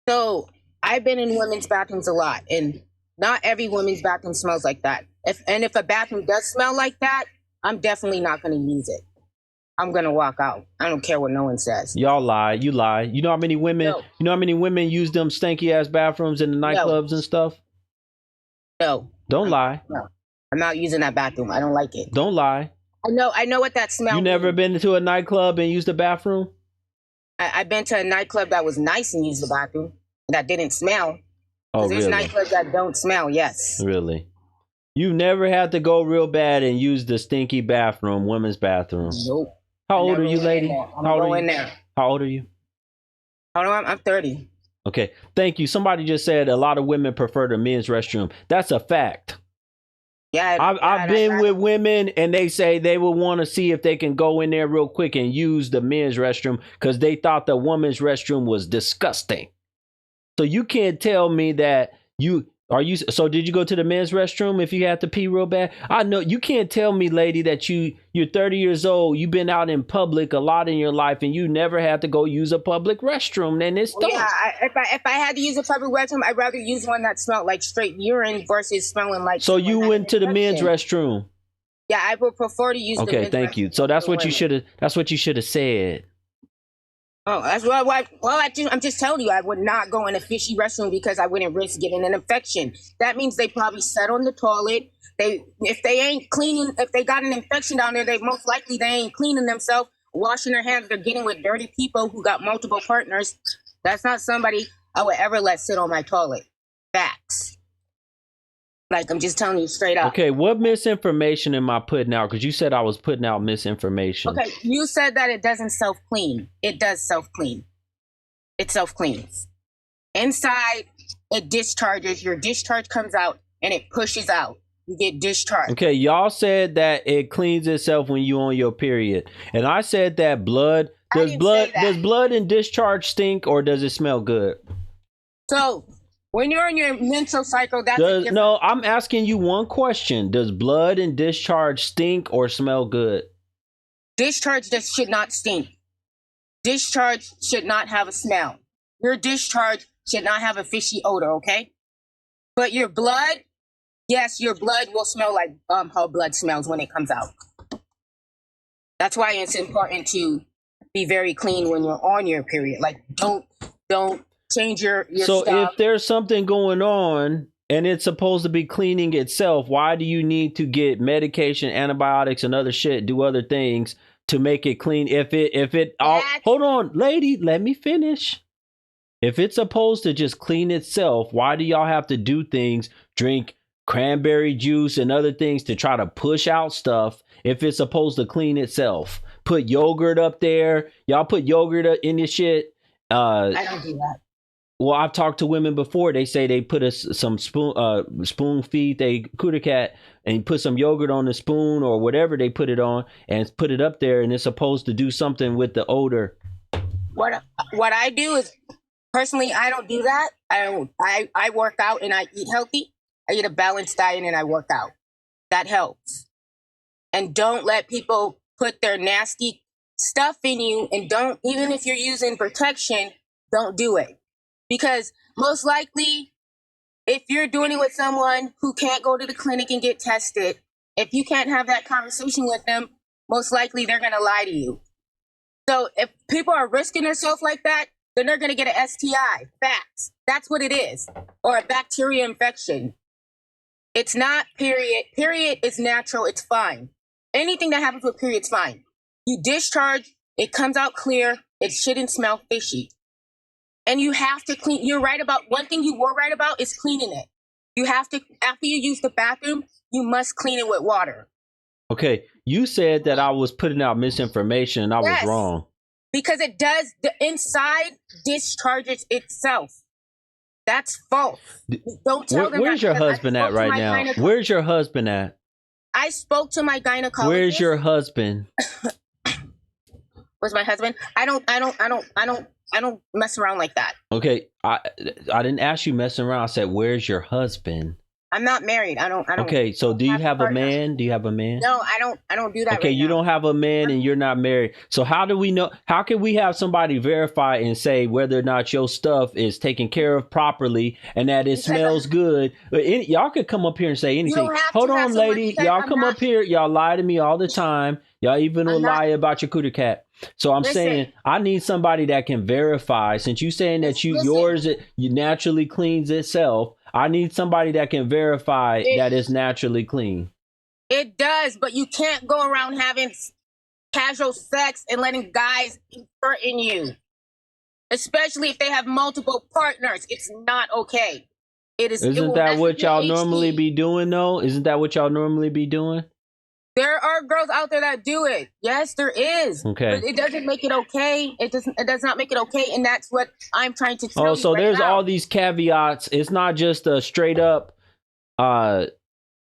So I've been in women's bathrooms a lot, and not every women's bathroom smells like that. If a bathroom does smell like that, I'm definitely not going to use it. I'm going to walk out. I don't care what no one says. Y'all lie. You lie. You know how many women? No. You know how many women use them stanky ass bathrooms in the nightclubs and stuff? No. Don't lie. No. I'm not using that bathroom. I don't like it. Don't lie. I know what that smell. You never been to a nightclub and used the bathroom? I've been to a nightclub that was nice and used the bathroom that didn't smell. Oh, there's really? nightclubs that don't smell. Yes. Really? You never had to go real bad and use the stinky bathroom, women's bathroom. Nope. How old are you, lady? How old are you? How old are you? I'm 30. Okay. Thank you. Somebody just said a lot of women prefer the men's restroom. That's a fact. Yeah, I've been with women and they say they will want to see if they can go in there real quick and use the men's restroom because they thought the woman's restroom was disgusting. So you can't tell me that so did you go to the men's restroom if you had to pee real bad? I know you can't tell me, lady, that you're 30 years old, you've been out in public a lot in your life and you never had to go use a public restroom. Then it's done. Yeah, if I had to use a public restroom, I'd rather use one that smelled like straight urine versus smelling like. So you went to the men's restroom? Yeah, I would prefer to use. Okay, thank you. So that's what you should have said. Oh, that's I'm just telling you, I would not go in a fishy restroom because I wouldn't risk getting an infection. That means they probably sat on the toilet. If they ain't cleaning, if they got an infection down there, they most likely they ain't cleaning themselves, washing their hands. They're getting with dirty people who got multiple partners. That's not somebody I would ever let sit on my toilet. Facts. Like, I'm just telling you straight up. Okay, what misinformation am I putting out? Because you said I was putting out misinformation. Okay, you said that it doesn't self-clean. It does self-clean. It self-cleans. Inside, it discharges. Your discharge comes out, and it pushes out. You get discharged. Okay, y'all said that it cleans itself when you on your period. And I said that does blood and discharge stink, or does it smell good? So, when you're in your menstrual cycle, no, I'm asking you one question. Does blood and discharge stink or smell good? Discharge should not stink. Discharge should not have a smell. Your discharge should not have a fishy odor, okay? But your blood, yes, your blood will smell like how blood smells when it comes out. That's why it's important to be very clean when you're on your period. Like, don't change your so stuff. If there's something going on and it's supposed to be cleaning itself, why do you need to get medication, antibiotics, and other shit, do other things to make it clean? Hold on, lady, let me finish. If it's supposed to just clean itself, why do y'all have to do things, drink cranberry juice and other things to try to push out stuff if it's supposed to clean itself? Put yogurt up there. Y'all put yogurt in your shit. I don't do that. Well, I've talked to women before. They say they put some spoon feed they cooter cat and put some yogurt on the spoon or whatever they put it on and put it up there, and it's supposed to do something with the odor. What I do is, personally, I don't do that. I work out and I eat healthy. I eat a balanced diet and I work out. That helps. And don't let people put their nasty stuff in you, and don't, even if you're using protection, don't do it. Because most likely, if you're doing it with someone who can't go to the clinic and get tested, if you can't have that conversation with them, most likely they're going to lie to you. So if people are risking themselves like that, then they're going to get an STI. Facts. That's what it is. Or a bacteria infection. It's not period. Period is natural. It's fine. Anything that happens with period is fine. You discharge, it comes out clear, it shouldn't smell fishy. And you have to clean. You're right about one thing you were right about is cleaning it. You have to, after you use the bathroom, you must clean it with water. Okay, you said that I was putting out misinformation and I was wrong. Because it does, the inside discharges itself. That's false. Don't tell them. Where's your husband at right now? Where's your husband at? I spoke to my gynecologist. Where's your husband? Where's my husband? I don't mess around like that. Okay, I didn't ask you messing around. I said, where's your husband? I'm not married. I don't. Okay, so do you have a man? Do you have a man? No, I don't do that. Okay, right you now. don't have a man and you're not married. So how do we know? How can we have somebody verify and say whether or not your stuff is taken care of properly and that it smells good? Y'all could come up here and say anything. Hold on, lady. Y'all come up here. Y'all lie to me all the time. Y'all even will lie about your cooter cat. So I'm saying I need somebody that can verify. Since you saying that yours you naturally cleans itself, I need somebody that can verify that it's naturally clean. It does, but you can't go around having casual sex and letting guys insert in you, especially if they have multiple partners. It's not okay. It is. Isn't that what y'all normally be doing, though? Isn't that what y'all normally be doing? There are girls out there that do it. Yes, there is. Okay. But it doesn't make it okay. It does not make it okay, and that's what I'm trying to tell you. So there's all these caveats. It's not just a straight up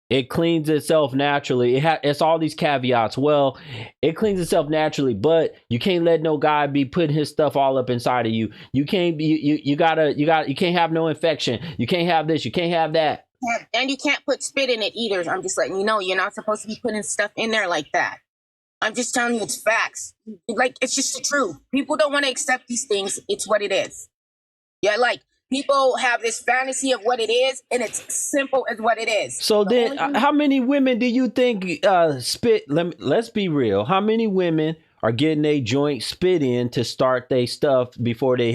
it cleans itself naturally. It's all these caveats. Well, it cleans itself naturally, but you can't let no guy be putting his stuff all up inside of you. You can't be you can't have no infection. You can't have this, you can't have that. And you can't put spit in it either. I'm just letting you know, you're not supposed to be putting stuff in there like that. I'm just telling you, it's facts. Like, it's just the truth. People don't want to accept these things. It's what it is. Yeah, like, people have this fantasy of what it is, and it's simple as what it is. So then, how many women do you think spit? Let's be real. How many women are getting a joint spit in to start their stuff before they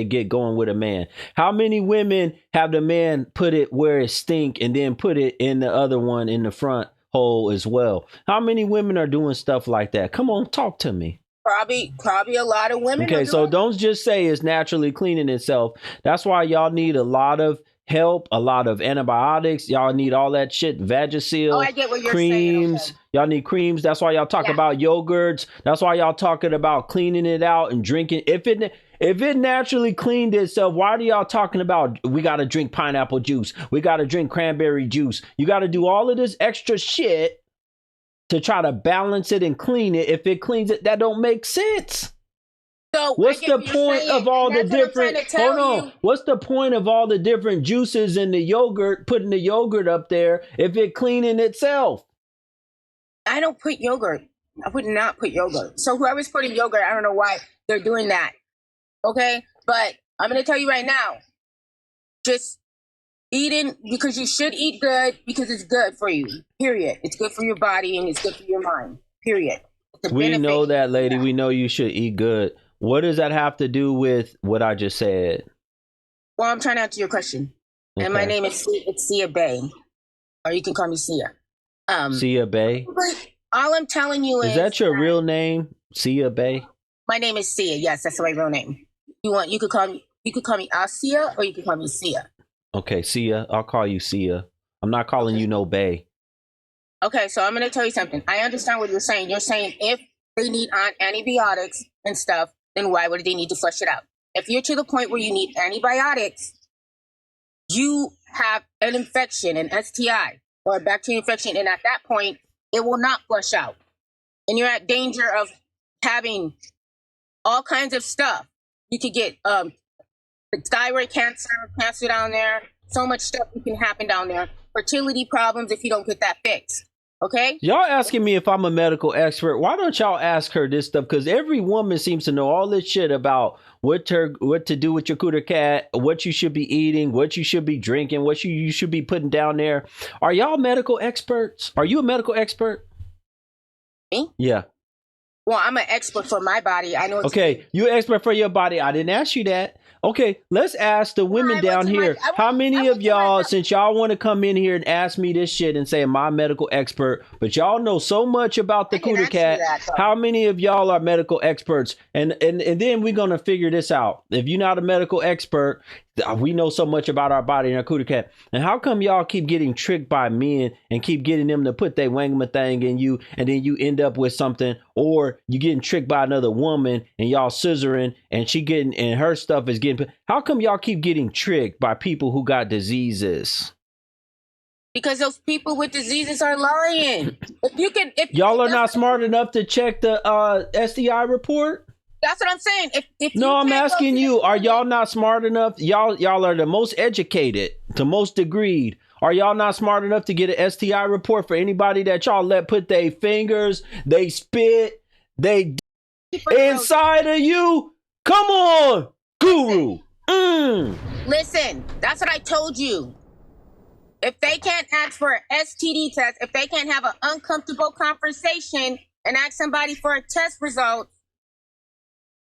get going with a man? How many women have the man put it where it stink and then put it in the other one in the front hole as well? How many women are doing stuff like that? Come on, talk to me. Probably a lot of women. Okay, so don't just say it's naturally cleaning itself. That's why y'all need a lot of help, a lot of antibiotics. Y'all need all that shit, Vagisil, I get what you're creams. saying. Okay. Y'all need creams. That's why y'all talk about yogurts. That's why y'all talking about cleaning it out and drinking. If it naturally cleaned itself, why are y'all talking about we got to drink pineapple juice? We got to drink cranberry juice. You got to do all of this extra shit to try to balance it and clean it. If it cleans it, that don't make sense. So what's the point of all the different what's the point of all the different juices in the yogurt, putting the yogurt up there if it cleaning itself? I don't put yogurt. I would not put yogurt. So whoever's putting yogurt, I don't know why they're doing that. Okay? But I'm going to tell you right now, just eating, because you should eat good because it's good for you. Period. It's good for your body and it's good for your mind. Period. We know that, lady. We know you should eat good. What does that have to do with what I just said? Well, I'm trying to answer your question. Okay. And my name is Sia Bay. Or you can call me Sia. Sia Bay? All I'm telling you is that your real name? Sia Bay? My name is Sia. Yes, that's my real name. You could call me Asia or you could call me Sia. Okay, Sia. I'll call you Sia. I'm not calling you no Bay. Okay, so I'm going to tell you something. I understand what you're saying. You're saying if they need antibiotics and stuff, then why would they need to flush it out? If you're to the point where you need antibiotics, you have an infection, an STI, or a bacterial infection, and at that point, it will not flush out. And you're at danger of having all kinds of stuff. You could get thyroid cancer down there. So much stuff can happen down there. Fertility problems if you don't get that fixed. Okay? Y'all asking me if I'm a medical expert. Why don't y'all ask her this stuff? Because every woman seems to know all this shit about what to do with your cooter cat, what you should be eating, what you should be drinking, what you should be putting down there. Are y'all medical experts? Are you a medical expert? Me? Yeah. Well, I'm an expert for my body. I know. Okay, you're an expert for your body. I didn't ask you that. Okay, let's ask the women down here. How many of y'all, since y'all want to come in here and ask me this shit and say I'm a medical expert, but y'all know so much about the cooter cat, how many of y'all are medical experts? And then we're going to figure this out. If you're not a medical expert, we know so much about our body and our cooter cat. And how come y'all keep getting tricked by men and keep getting them to put their wangama thing in you, and then you end up with something, or you getting tricked by another woman and y'all scissoring and she getting, and her stuff is getting, how come y'all keep getting tricked by people who got diseases? Because those people with diseases are lying. If y'all are not smart enough to check the STI report. That's what I'm saying. No, I'm asking you, are y'all not smart enough? Y'all are the most educated, the most degreed. Are y'all not smart enough to get an STI report for anybody that y'all let put their fingers, they spit, they inside of you? Come on, guru. Listen, that's what I told you. If they can't ask for an STD test, if they can't have an uncomfortable conversation and ask somebody for a test result,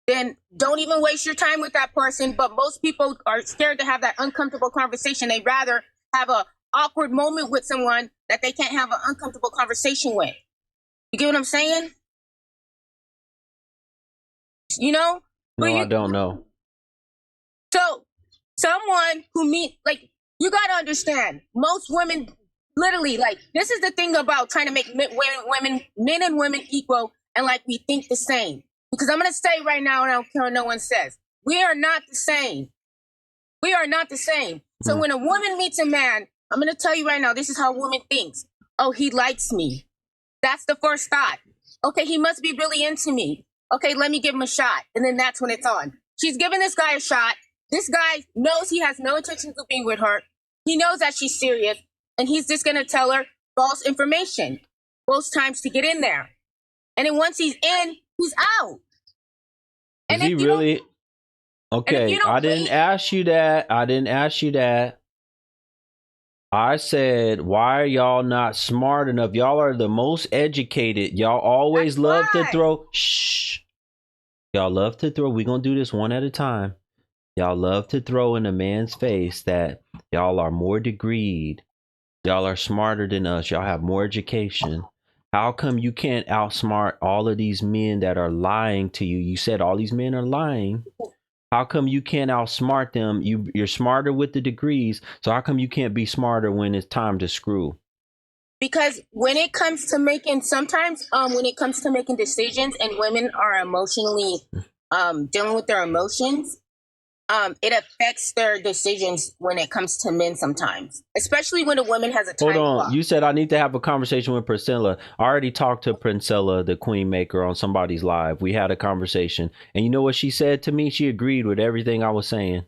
then don't even waste your time with that person. But most people are scared to have that uncomfortable conversation. They'd rather have an awkward moment with someone that they can't have an uncomfortable conversation with. You get what I'm saying? You know? No, I don't know. So someone who you got to understand, most women literally, like, this is the thing about trying to make men and women equal, and like we think the same. Because I'm going to say right now, and I don't care what no one says, we are not the same. We are not the same. So when a woman meets a man, I'm going to tell you right now, this is how a woman thinks. Oh, he likes me. That's the first thought. Okay, he must be really into me. Okay, let me give him a shot. And then that's when it's on. She's giving this guy a shot. This guy knows he has no intentions of being with her. He knows that she's serious. And he's just going to tell her false information most times to get in there. And then once he's in, he's out. Is he really? Okay, I didn't ask you that. I said, why are y'all not smart enough? Y'all are the most educated. Y'all always love to throw. Shh. Y'all love to throw. We're going to do this one at a time. Y'all love to throw in a man's face that y'all are more degreed. Y'all are smarter than us. Y'all have more education. How come you can't outsmart all of these men that are lying to you? You said all these men are lying. How come you can't outsmart them? You're smarter with the degrees. So how come you can't be smarter when it's time to screw? Because when it comes to making decisions and women are emotionally dealing with their emotions, it affects their decisions when it comes to men sometimes, especially when a woman has a time Hold on. clock. You said I need to have a conversation with Priscilla. I already talked to Priscilla, the queen maker, on somebody's live. We had a conversation. And you know what she said to me? She agreed with everything I was saying.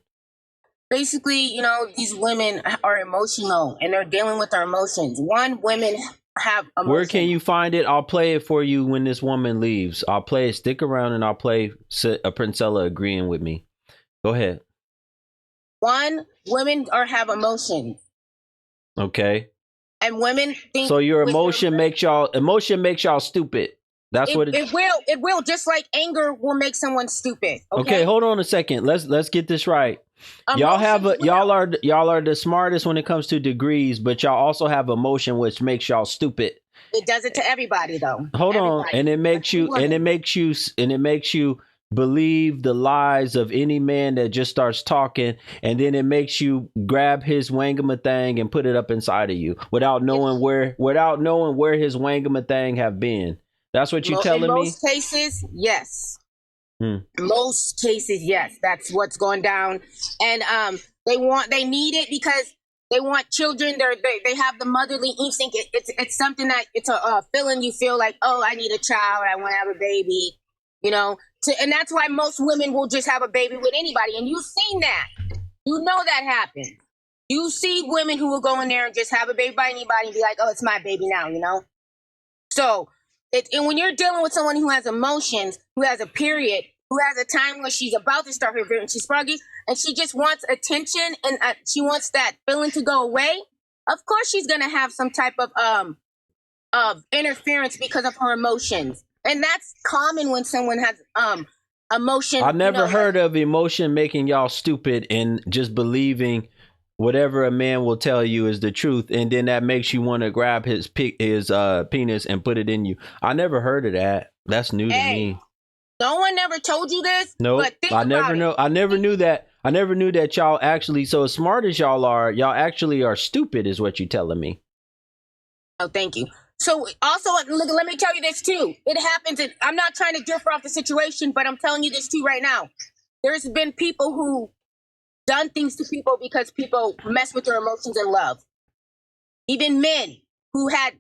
Basically, these women are emotional and they're dealing with their emotions. Women have emotions. Where can you find it? I'll play it for you when this woman leaves. I'll play it. Stick around and I'll play Priscilla agreeing with me. Go ahead. Women have emotions. Okay. And women think. So your emotion makes y'all stupid. That's what it will. It will, just like anger will make someone stupid. Okay, hold on a second. Let's get this right. Y'all are the smartest when it comes to degrees, but y'all also have emotion, which makes y'all stupid. It does it to everybody, though. Hold on, and it makes you believe the lies of any man that just starts talking, and then it makes you grab his wangama thing and put it up inside of you without knowing where his wangama thing have been. That's what you're telling me? In most cases, yes. Most cases, yes. That's what's going down. And they need it because they want children. They have the motherly instinct. It's something that it's a feeling you feel like, oh, I need a child. I want to have a baby. And that's why most women will just have a baby with anybody. And you've seen that. You know that happens. You see women who will go in there and just have a baby by anybody and be like, oh, it's my baby now, So, and when you're dealing with someone who has emotions, who has a period, who has a time where she's about to start her period and she's froggy, and she just wants attention and she wants that feeling to go away, of course she's going to have some type of interference because of her emotions. And that's common when someone has emotion. I never heard of emotion making y'all stupid and just believing whatever a man will tell you is the truth, and then that makes you want to grab his penis and put it in you. I never heard of that. That's new to me. No one never told you this. No, I never know. I never knew that. I never knew that y'all actually, so as smart as y'all actually are stupid, is what you're telling me. Oh, thank you. So also, look, let me tell you this too. It happens, and I'm not trying to differ off the situation, but I'm telling you this too right now. There's been people who done things to people because people mess with their emotions and love. Even men who had,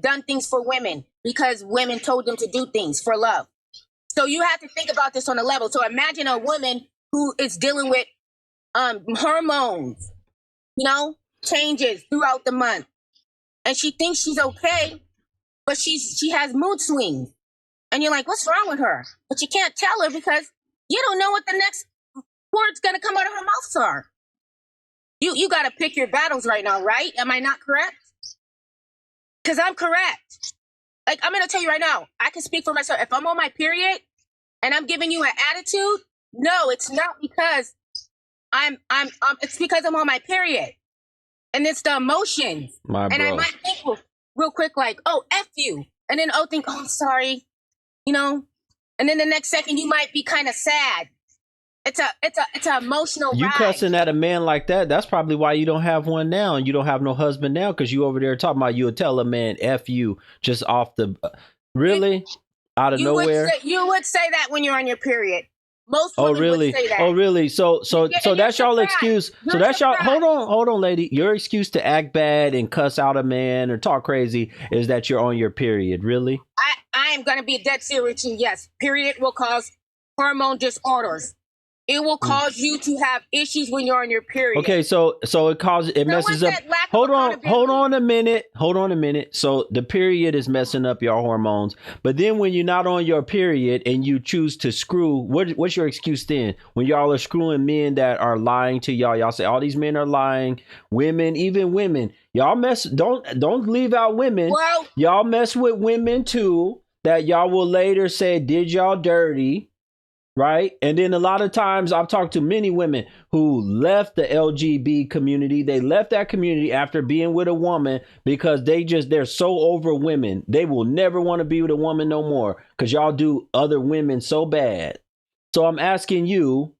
done things for women because women told them to do things for love. So you have to think about this on a level. So imagine a woman who is dealing with hormones, changes throughout the month. And she thinks she's okay, but she has mood swings. And you're like, what's wrong with her? But you can't tell her because you don't know what the next word's gonna come out of her mouth are. You gotta pick your battles right now, right? Am I not correct? Because I'm correct. Like, I'm gonna tell you right now, I can speak for myself. If I'm on my period and I'm giving you an attitude, no, it's not because it's because I'm on my period. And it's the emotions. And I might think real quick, like, oh, F you. And then think, oh, I'm sorry. You know? And then the next second you might be kind of sad. It's a emotional You ride. cussing at a man like that, that's probably why you don't have one now and you don't have no husband now, because you over there talking about you'll tell a man F you just off the really out of nowhere. You would say that when you're on your period. Most women really? would say that. Oh, really? So that's y'all excuse. So that's y'all. Hold on, lady. Your excuse to act bad and cuss out a man or talk crazy is that you're on your period. Really? I am gonna be dead serious. Yes, period will cause hormone disorders. It will cause you to have issues when you're on your period. Okay, so it messes up. Hold on a minute. So the period is messing up your hormones. But then when you're not on your period and you choose to screw, what's your excuse then? When y'all are screwing men that are lying to y'all say all these men are lying, even women. Y'all don't leave out women. Well, y'all mess with women too that y'all will later say did y'all dirty. Right. And then a lot of times I've talked to many women who left the LGBT community. They left that community after being with a woman because they're so over women. They will never want to be with a woman no more because y'all do other women so bad. So I'm asking you,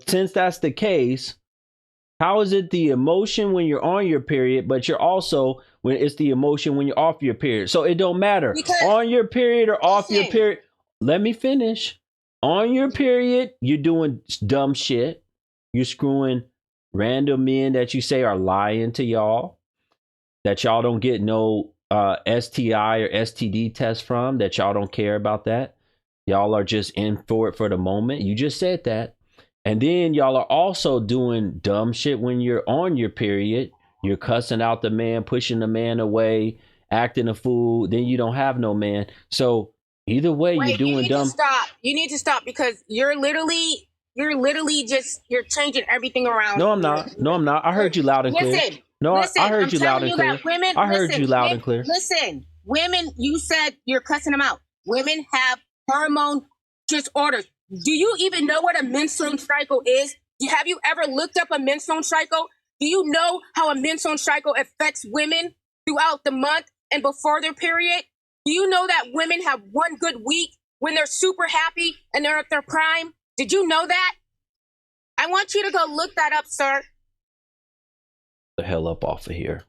since that's the case, how is it the emotion when you're on your period, but you're also when it's the emotion when you're off your period? So it don't matter on your period or off your period. Let me finish. On your period, you're doing dumb shit. You're screwing random men that you say are lying to y'all, that y'all don't get no STI or STD test from, that y'all don't care about that. Y'all are just in for it for the moment. You just said that. And then y'all are also doing dumb shit when you're on your period. You're cussing out the man, pushing the man away, acting a fool. Then you don't have no man. So either way, you're doing dumb. You need to stop because you're literally you're changing everything around. No, I'm not. I heard you loud and clear. I heard you loud and clear. I heard you loud and clear. Listen, women, you said you're cussing them out. Women have hormone disorders. Do you even know what a menstrual cycle is? Have you ever looked up a menstrual cycle? Do you know how a menstrual cycle affects women throughout the month and before their period? Do you know that women have one good week when they're super happy and they're at their prime? Did you know that? I want you to go look that up, sir. The hell up off of here.